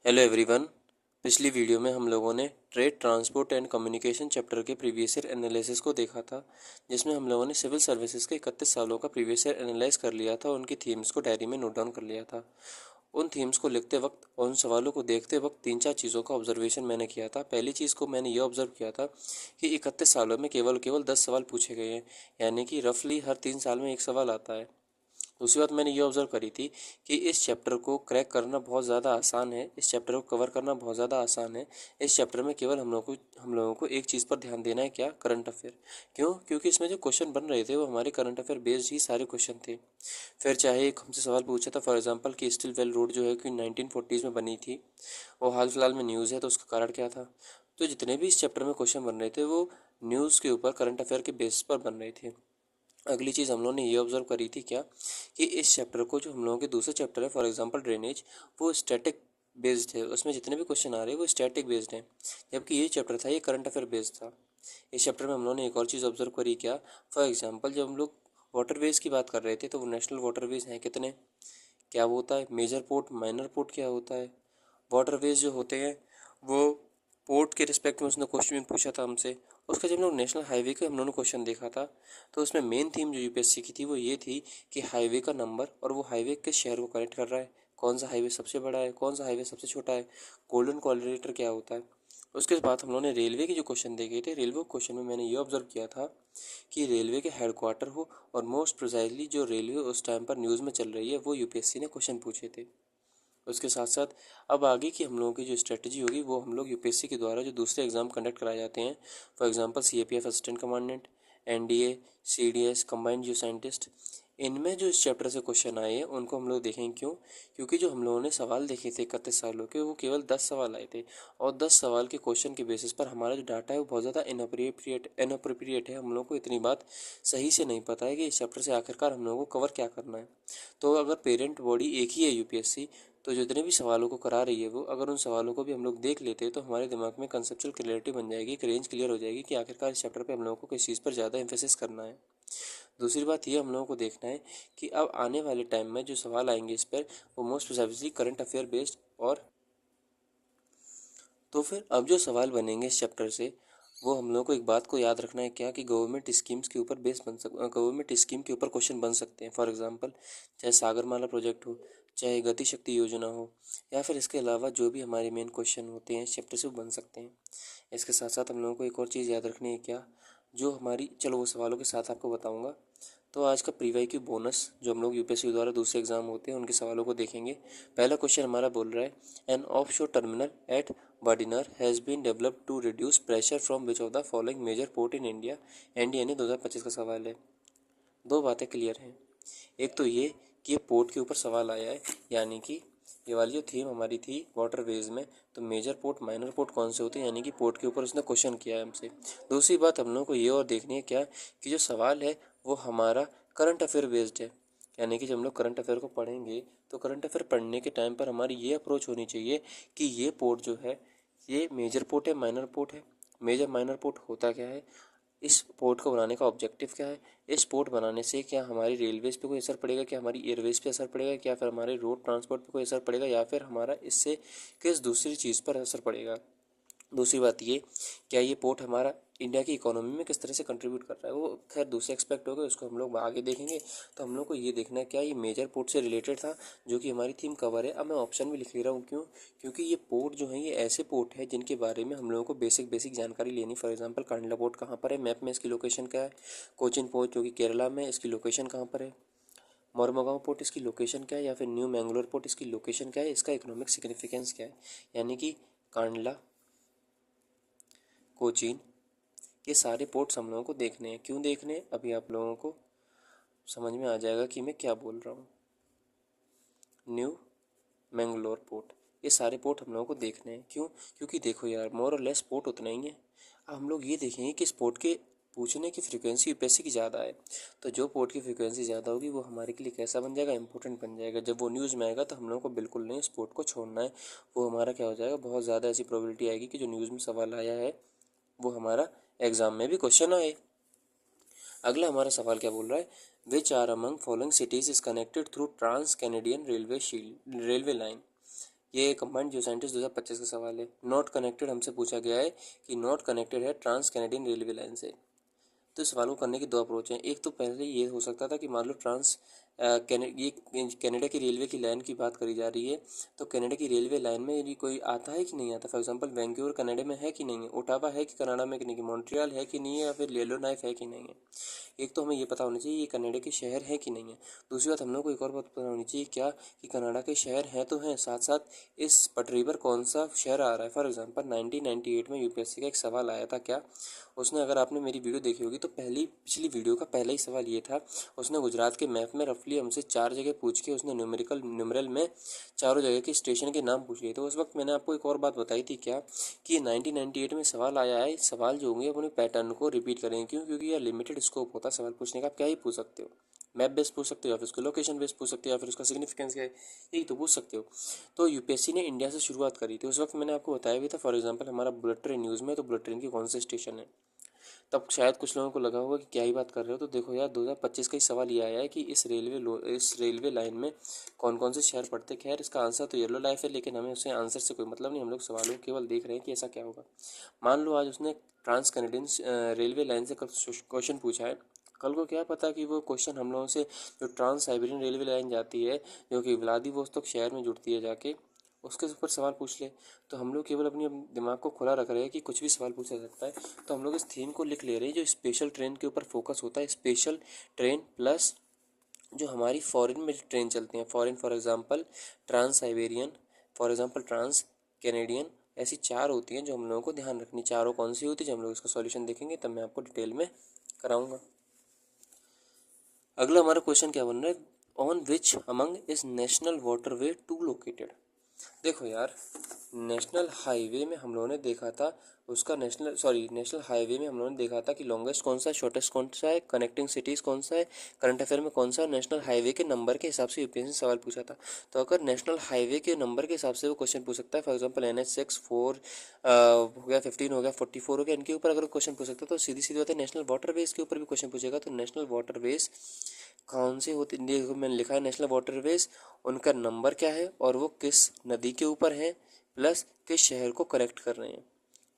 Hello everyone. पिछली video में हम लोगों ने trade transport and communication chapter के प्रीवियस ईयर एनालिसिस को देखा था, जिसमें हम लोगों ने सिविल सर्विसेज के 31 सालों का प्रीवियस ईयर एनालाइज कर लिया था और उनकी थीम्स को डायरी में नोट डाउन कर लिया था। उन थीम्स को लिखते वक्त और उन सवालों को देखते वक्त तीन चार चीज़ों का ऑब्जर्वेशन मैंने किया था। पहली चीज़ को मैंने ये ऑब्जर्व किया था कि 31 सालों में केवल 10 सवाल पूछे गए हैं, यानी कि रफली हर 3 साल में एक सवाल आता है। दूसरी बात मैंने ये ऑब्जर्व करी थी कि इस चैप्टर को क्रैक करना बहुत ज़्यादा आसान है, इस चैप्टर को कवर करना बहुत ज़्यादा आसान है। इस चैप्टर में केवल हम लोगों को एक चीज़ पर ध्यान देना है, क्या? Current affair. क्यों? क्योंकि इसमें जो क्वेश्चन बन रहे थे वो हमारे करंट अफेयर बेस्ड ही सारे क्वेश्चन थे। फिर चाहे एक हमसे सवाल पूछा था फॉर एग्जांपल कि स्टील वेल रोड जो है कि 1940s में बनी थी, वो हाल फिलहाल में न्यूज़ है, तो उसका कारण क्या था? तो जितने भी इस चैप्टर में क्वेश्चन बन रहे थे वो न्यूज़ के ऊपर करंट अफेयर के बेसिस पर बन रहे थे। अगली चीज़ हम लोगों ने ये ऑब्जर्व करी थी, क्या? कि इस चैप्टर को, जो हम लोगों के दूसरे चैप्टर है फॉर एग्जांपल ड्रेनेज, वो स्टैटिक बेस्ड है, उसमें जितने भी क्वेश्चन आ रहे हैं वो स्टैटिक बेस्ड हैं, जबकि ये चैप्टर था ये करंट अफेयर बेस्ड था। इस चैप्टर में हम लोगों ने एक और चीज़ ऑब्जर्व करी, क्या? फॉर एग्जाम्पल जब हम लोग वाटरवेज की बात कर रहे थे तो वो नेशनल वाटरवेज हैं कितने, क्या वो होता है? मेजर पोर्ट, माइनर पोर्ट क्या होता है? वाटरवेज जो होते हैं वो पोर्ट के रिस्पेक्ट में उसने क्वेश्चन पूछा था हमसे। उसका जब हम लोग नेशनल हाईवे का हम लोगों ने क्वेश्चन देखा था, तो उसमें मेन थीम जो यूपीएससी की थी वो ये थी कि हाईवे का नंबर और वो हाईवे किस शहर को कनेक्ट कर रहा है, कौन सा हाईवे सबसे बड़ा है, कौन सा हाईवे सबसे छोटा है, गोल्डन क्वाड्रिलेटरल क्या होता है। उसके बाद हम लोगों ने रेलवे के जो क्वेश्चन देखे थे, रेलवे क्वेश्चन में मैंने ये ऑब्जर्व किया था कि रेलवे के हेडक्वार्टर हो और मोस्ट प्रिसाइजली जो रेलवे उस टाइम पर न्यूज़ में चल रही है वो यूपीएससी ने क्वेश्चन पूछे थे। उसके साथ साथ अब आगे की हम लोगों की जो स्ट्रेटजी होगी वो हम लोग यूपीएससी के द्वारा जो दूसरे एग्ज़ाम कंडक्ट कराए जाते हैं, for example CAPF assistant commandant, NDA, CDS combined geo scientist, इनमें जो इस चैप्टर से क्वेश्चन आए हैं उनको हम लोग देखेंगे। क्यों? क्योंकि जो हम लोगों ने सवाल देखे थे 31 सालों के, वो केवल 10 सवाल आए थे और 10 सवाल के क्वेश्चन के बेसिस पर हमारा जो डाटा है वो बहुत ज़्यादा इनअप्रोप्रिएट है। हम लोग को इतनी बात सही से नहीं पता है कि इस चैप्टर से आखिरकार हम लोगों को कवर क्या करना है। तो अगर पेरेंट बॉडी एक ही है यूपीएससी, तो जितने भी सवालों को करा रही है वो, अगर उन सवालों को भी हम लोग देख लेते हैं तो हमारे दिमाग में कंसेप्चुअल क्लियरिटी बन जाएगी, एक रेंज क्लियर हो जाएगी कि आखिरकार इस चैप्टर पे हम लोगों को किस चीज़ पर ज़्यादा एम्फेसिस करना है। दूसरी बात ये हम लोगों को देखना है कि अब आने वाले टाइम में जो सवाल आएंगे इस पर वो most probably current affair based, और तो फिर अब जो सवाल बनेंगे इस चैप्टर से वो हम लोगों को एक बात को याद रखना है, क्या? कि गवर्नमेंट स्कीम्स के ऊपर गवर्नमेंट स्कीम के ऊपर क्वेश्चन बन सकते हैं। फॉर एग्जांपल चाहे सागरमाला प्रोजेक्ट हो, चाहे गति शक्ति योजना हो, या फिर इसके अलावा जो भी हमारे मेन क्वेश्चन होते हैं इस चैप्टर से वो बन सकते हैं। इसके साथ साथ हम लोगों को एक और चीज़ याद रखनी है, क्या? जो हमारी, चलो वो सवालों के साथ आपको बताऊंगा। तो आज का प्रीवाई की बोनस जो हम लोग यूपीएससी द्वारा दूसरे एग्जाम होते हैं उनके सवालों को देखेंगे। पहला क्वेश्चन हमारा बोल रहा है, an offshore terminal at Vadinar has been developed to reduce pressure from which of the following major port in India. NDA ने 2025 का सवाल है। दो बातें क्लियर हैं। एक तो ये कि ये पोर्ट के ऊपर सवाल आया है, यानी कि ये वाली जो थीम हमारी थी वाटरवेज में, तो मेजर पोर्ट माइनर पोर्ट कौन से होते हैं, यानी कि पोर्ट के ऊपर उसने क्वेश्चन किया है हमसे। दूसरी बात हम लोगों को ये और देखनी है, क्या? कि जो सवाल है वो हमारा करंट अफेयर बेस्ड है, यानी कि जब हम लोग करंट अफेयर को पढ़ेंगे तो करंट अफेयर पढ़ने के टाइम पर हमारी ये अप्रोच होनी चाहिए कि ये पोर्ट जो है ये मेजर पोर्ट है, माइनर पोर्ट है। मेजर माइनर पोर्ट होता क्या है, इस पोर्ट को बनाने का ऑब्जेक्टिव क्या है, इस पोर्ट बनाने से क्या हमारी रेलवेज़ पे कोई असर पड़ेगा, क्या हमारी एयरवेज पे असर पड़ेगा, क्या फिर हमारे रोड ट्रांसपोर्ट पे कोई असर पड़ेगा, या फिर हमारा इससे किस दूसरी चीज़ पर असर पड़ेगा। दूसरी बात ये, क्या ये पोर्ट हमारा इंडिया की इकोनॉमी में किस तरह से कंट्रीब्यूट कर रहा है, वो खैर दूसरे एक्सपेक्ट हो गए, उसको हम लोग आगे देखेंगे। तो हम लोग को ये देखना है क्या ये मेजर पोर्ट से रिलेटेड था, जो कि हमारी थीम कवर है। अब मैं ऑप्शन भी लिख ले रहा हूँ, क्यों? क्योंकि ये पोर्ट जो है ये ऐसे पोर्ट है जिनके बारे में हम लोगों को बेसिक जानकारी लेनी। फॉर एग्जाम्पल कांडला पोर्ट कहाँ पर है, मैप में इसकी लोकेशन क्या है। कोचिन पोर्ट जो कि केरला में, इसकी लोकेशन कहाँ पर है। मोरमुगांव पोर्ट इसकी लोकेशन क्या है, या फिर न्यू मैंगलोर पोर्ट इसकी लोकेशन क्या है, इसका इकोनॉमिक सिग्निफिकेंस क्या है। यानी कि कांडला, कोचीन, ये सारे पोर्ट्स हम लोगों को देखने हैं। क्यों देखने हैं, अभी आप लोगों को समझ में आ जाएगा कि मैं क्या बोल रहा हूँ। न्यू मैंगलोर पोर्ट, ये सारे पोर्ट हम लोगों को देखने हैं। क्यों? क्योंकि देखो यार, मोर और लेस पोर्ट उतना ही है। अब हम लोग ये देखेंगे कि इस पोर्ट के पूछने की फ्रीक्वेंसी यूपीएससी की ज़्यादा है, तो जो पोर्ट की फ्रीक्वेंसी ज़्यादा होगी वो हमारे के लिए कैसा बन जाएगा, इंपॉर्टेंट बन जाएगा। जब वो न्यूज़ में आएगा तो हम लोगों को बिल्कुल नहीं उस पोर्ट को छोड़ना है। वो हमारा क्या हो जाएगा, बहुत ज़्यादा ऐसी प्रोबेबिलिटी आएगी कि जो न्यूज़ में सवाल आया है वो हमारा एग्ज़ाम में भी क्वेश्चन आए। अगला हमारा सवाल क्या बोल रहा है, which are among following cities is connected through trans Canadian railway line. ये कंबाइंड जियो साइंटिस्ट 2025 का सवाल है। नॉट कनेक्टेड हमसे पूछा गया है कि नॉट कनेक्टेड है ट्रांस कैनेडियन रेलवे लाइन से। तो इस सवाल को करने की दो अप्रोच हैं। एक तो पहले ये हो सकता था कि मान लो ये कनाडा की रेलवे की लाइन की बात करी जा रही है, तो कनाडा की रेलवे लाइन में यदि कोई आता है कि नहीं आता, फॉर एग्जांपल वैंकूवर कनाडा में है कि नहीं है, ओटावा है कि कनाडा में कि नहीं, मॉन्ट्रियल है कि नहीं है, या फिर येलोनाइफ है कि नहीं है। एक तो हमें ये पता होना चाहिए ये कनाडा के शहर है कि नहीं है। दूसरी बात हम लोग को एक और बात पता होनी चाहिए क्या कि कनाडा के शहर हैं तो हैं, साथ साथ इस पटरी पर कौन सा शहर आ रहा है। फॉर एग्जांपल 1998 में यूपीएससी का एक सवाल आया था क्या, उसने, अगर आपने मेरी वीडियो देखी होगी तो पिछली वीडियो का पहला ही सवाल ये था, उसने गुजरात के मैप में रफली हमसे 4 जगह पूछ के उसने न्यूमेरल में चारों जगह के स्टेशन के नाम पूछ लिए। तो उस वक्त मैंने आपको एक और बात बताई थी क्या कि 1998 में सवाल आया है, सवाल जो होंगे अपने पैटर्न को रिपीट करेंगे। क्यों? क्योंकि यह लिमिटेड स्कोप होता है सवाल पूछने का। आप क्या ही पूछ सकते हो, मैप बेस्ड पूछ सकते हो, या फिर उसको लोकेशन बेस्ड पूछ सकते हो, या फिर उसका सिग्निफिकेंस क्या है, यही तो पूछ सकते हो। तो यूपीएससी ने इंडिया से शुरुआत करी थी, उस वक्त मैंने आपको बताया भी था। फॉर एग्जांपल हमारा बुलेट ट्रेन न्यूज़ में, तो बुलेट ट्रेन की कौन से स्टेशन है, तब शायद कुछ लोगों को लगा होगा कि क्या ही बात कर रहे हो। तो देखो यार, 2025 का ही सवाल ये आया है कि इस रेलवे लाइन में कौन कौन से शहर पड़ते हैं। खैर इसका आंसर तो येलो लाइफ है, लेकिन हमें उससे आंसर से कोई मतलब नहीं, हम लोग सवालों को केवल देख रहे हैं कि ऐसा क्या होगा। मान लो आज उसने ट्रांस कैनेडियन रेलवे लाइन से क्वेश्चन पूछा है, कल को क्या पता कि वो क्वेश्चन हम लोगों से जो ट्रांस साइबेरियन रेलवे लाइन जाती है, जो कि व्लादिवोस्तोक शहर में जुड़ती है जाके, उसके ऊपर सवाल पूछ ले। तो हम लोग केवल अपनी दिमाग को खुला रख रहे हैं कि कुछ भी सवाल पूछा जा सकता है। तो हम लोग इस थीम को लिख ले रहे हैं जो स्पेशल ट्रेन के ऊपर फोकस होता है। स्पेशल ट्रेन प्लस जो हमारी फॉरेन में ट्रेन चलती हैं, foreign for example trans Siberian, for example trans Canadian, ऐसी 4 होती हैं जो हम लोगों को ध्यान रखनी। चारों कौन सी होती है, जब हम लोग इसका सॉल्यूशन देखेंगे तब मैं आपको डिटेल में कराऊंगा। अगला हमारा क्वेश्चन क्या बन रहा है, on which among is national waterway two located. देखो यार, नेशनल हाईवे में हम लोगों ने देखा था उसका नेशनल हाईवे में हम लोगों ने देखा था कि लॉन्गेस्ट कौन सा है, शॉर्टेस्ट कौन सा है, कनेक्टिंग सिटीज़ कौन सा है, करंट अफेयर में कौन सा है, नेशनल हाईवे के नंबर के हिसाब से यूपीएससी ने सवाल पूछा था। तो अगर नेशनल हाईवे के नंबर के हिसाब से वो क्वेश्चन पूछ सकता है, फॉर एग्जांपल NH6 4 हो गया, 15 हो गया, 44 हो गया, इनके ऊपर अगर क्वेश्चन पूछ सकता है तो सीधी सीधी बात है नेशनल वाटरवेज के ऊपर भी क्वेश्चन पूछेगा। तो नेशनल वाटरवेज कौन से होते, देखो मैंने लिखा है नेशनल वाटरवेज, उनका नंबर क्या है और वो किस नदी के ऊपर है, प्लस किस शहर को कनेक्ट कर रहे हैं,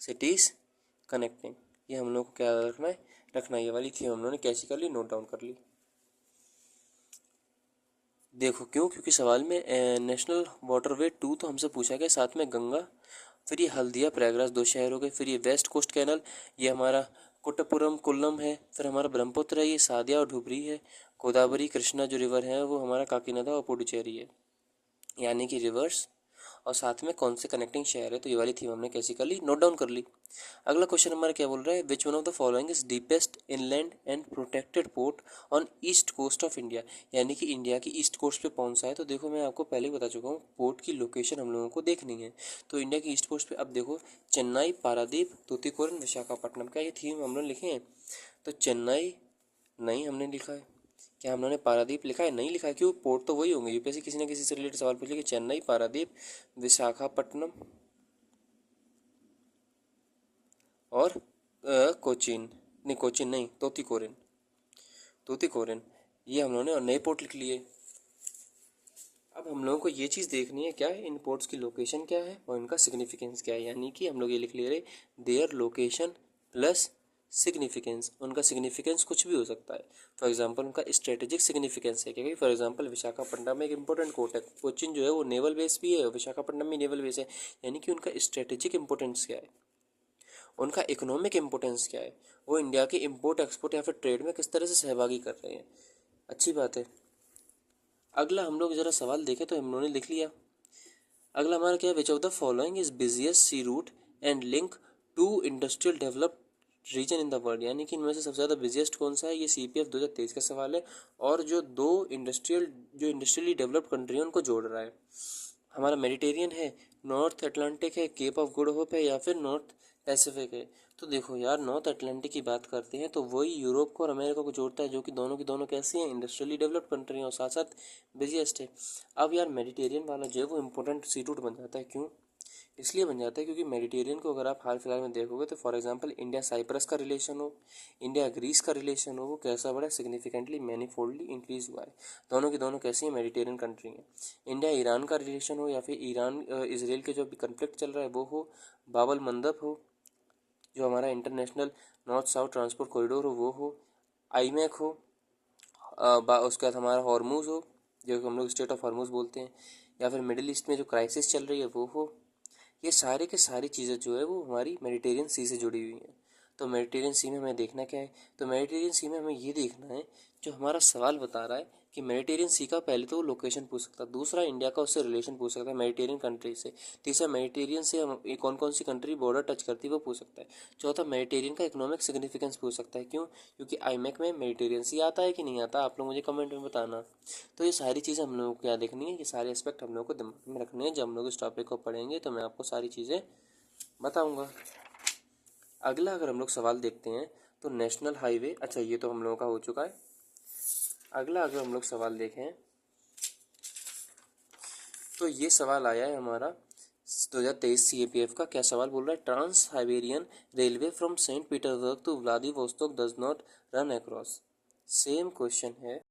सिटीज़ कनेक्टिंग। ये हम लोग को क्या रखना है, ये वाली थी हम लोगों ने कैसी कर ली, नोट डाउन कर ली। देखो क्यों, क्योंकि सवाल में नेशनल वाटरवे 2 तो हमसे पूछा गया, साथ में गंगा, फिर ये हल्दिया प्रयागराज 2 शहर हो गए, फिर ये वेस्ट कोस्ट कैनल, ये हमारा कुट्टपुरम कोल्लम है, फिर हमारा ब्रह्मपुत्र है, ये सादिया और धुबरी है, गोदावरी कृष्णा जो रिवर है वो हमारा काकीनाडा और पुडुचेरी है, यानी कि रिवर्स, और साथ में कौन से कनेक्टिंग शहर है। तो ये वाली थीम हमने कैसी कर ली, नोट डाउन कर ली। अगला क्वेश्चन हमारा क्या बोल रहा है, which one of the following is deepest inland and protected port on east coast of India, यानी कि इंडिया की ईस्ट कोस्ट पे कौन सा है। तो देखो मैं आपको पहले ही बता चुका हूँ, पोर्ट की लोकेशन हम लोगों को देखनी है। तो इंडिया की ईस्ट कोस्ट पे अब देखो, चेन्नई, पारादीप, तूतीकोरिन, विशाखापट्टनम, क्या ये थीम हम लोग लिखे हैं। तो चेन्नई नहीं हमने लिखा है, क्या हम लोगों ने पारादीप लिखा है, नहीं लिखा है। क्यों, पोर्ट तो वही होंगे, यूपीएससी किसी न किसी से रिलेटेड सवाल पूछेगी। चेन्नई, पारादीप, विशाखापट्टनम और कोचीन, नहीं कोचीन नहीं, तूतीकोरिन, ये हम लोगों ने नए पोर्ट लिख लिए। अब हम लोगों को ये चीज़ देखनी है क्या है, इन पोर्ट्स की लोकेशन क्या है और इनका सिग्निफिकेंस क्या है, यानी कि हम लोग ये लिख ले रहे देयर लोकेशन प्लस सिग्निफिकेंस। उनका सिग्निफिकेंस कुछ भी हो सकता है, फॉर एग्जांपल उनका स्ट्रेटेजिक सिग्निफिकेंस है, क्योंकि फॉर एग्जांपल विशाखापट्टनम में एक इंपॉर्टेंट कोर्ट है, कोचिन जो है वो नेवल बेस भी है, विशाखापट्टनम में नेवल बेस है, यानी कि उनका स्ट्रेटेजिक इंपॉर्टेंस क्या है, उनका इकोनॉमिक इंपॉर्टेंस क्या है, वो इंडिया के इम्पोर्ट एक्सपोर्ट या फिर ट्रेड में किस तरह से सहभागी कर रहे हैं। अच्छी बात है। अगला हम लोग ज़रा सवाल देखें तो हम लोगों ने लिख लिया। अगला हमारा क्या है, which of the following is busiest sea route and link to industrial developed region in the world, यानी कि इनमें से सबसे ज़्यादा बिजिएस्ट कौन सा है, ये CPF 2023 का सवाल है। और जो इंडस्ट्रियली डेवलप्ड कंट्री है उनको जोड़ रहा है, हमारा मेडिटेरियन है, नॉर्थ अटलांटिक है, केप ऑफ गुड होप है, या फिर नॉर्थ पैसिफिक है। तो देखो यार, नॉर्थ अटलांटिक की बात करते हैं तो वही यूरोप को और अमेरिका को जोड़ता है, जो कि दोनों की दोनों कैसी हैं, इंडस्ट्रियली डेवलप्ड कंट्री हैं और साथ साथ बिजिएस्ट है। अब यार मेडिटेरियन वाला जो है वो इंपॉर्टेंट सी रूट बन जाता है। क्यों? इसलिए बन जाता है क्योंकि मेडिटेरियन को अगर आप हाल फिलहाल में देखोगे तो फॉर एग्जांपल इंडिया साइप्रस का रिलेशन हो, इंडिया ग्रीस का रिलेशन हो, वो कैसा बढ़ा, सिग्निफिकेंटली मैनीफोल्डली इंक्रीज हुआ है। दोनों की दोनों कैसी हैं, मेडिटेरियन कंट्री हैं। इंडिया ईरान का रिलेशन हो या फिर ईरान इसराइल के जो अभी कन्फ्लिक्ट चल रहा है वो हो, बाबल मंदब हो, जो हमारा international north south transport corridor हो वो हो, आईमैक हो, उसके बाद हमारा हॉर्मूज हो जो हम लोग स्टेट ऑफ हॉर्मूज बोलते हैं, या फिर मिडिल ईस्ट में जो क्राइसिस चल रही है वो हो। ये सारे के सारी चीज़ें जो है वो हमारी मेडिटेरियन सी से जुड़ी हुई हैं। तो मेडिटेरियन सी में हमें देखना क्या है, तो मेडिटेरियन सी में हमें ये देखना है जो हमारा सवाल बता रहा है कि मेडिटेरियन सी का पहले तो वो लोकेशन पूछ सकता है, दूसरा इंडिया का उससे रिलेशन पूछ सकता है मेडिटेरियन कंट्री से, तीसरा मेडिटेरियन से हम कौन कौन सी कंट्री बॉर्डर टच करती है वो पूछ सकता है, चौथा मेडिटेरियन का इकोनॉमिक सिग्निफिकेंस पूछ सकता है। क्यों? क्योंकि आईमैक में मेडिटेरियन सी आता है कि नहीं आता, आप लोग मुझे कमेंट में बताना। तो ये सारी चीज़ें हम लोगों को क्या देखनी है, ये सारे एस्पेक्ट हम लोग को दिमाग में रखने हैं। जब हम लोग इस टॉपिक को पढ़ेंगे तो मैं आपको सारी चीज़ें बताऊंगा। अगला अगर हम लोग सवाल देखते हैं तो नेशनल हाईवे, अच्छा ये तो हम लोगों का हो चुका है। अगला अगर हम लोग सवाल देखें तो ये सवाल आया है हमारा 2023 CAPF का। क्या सवाल बोल रहा है, trans Siberian railway from Saint Petersburg to Vladivostok does not run across. Same question है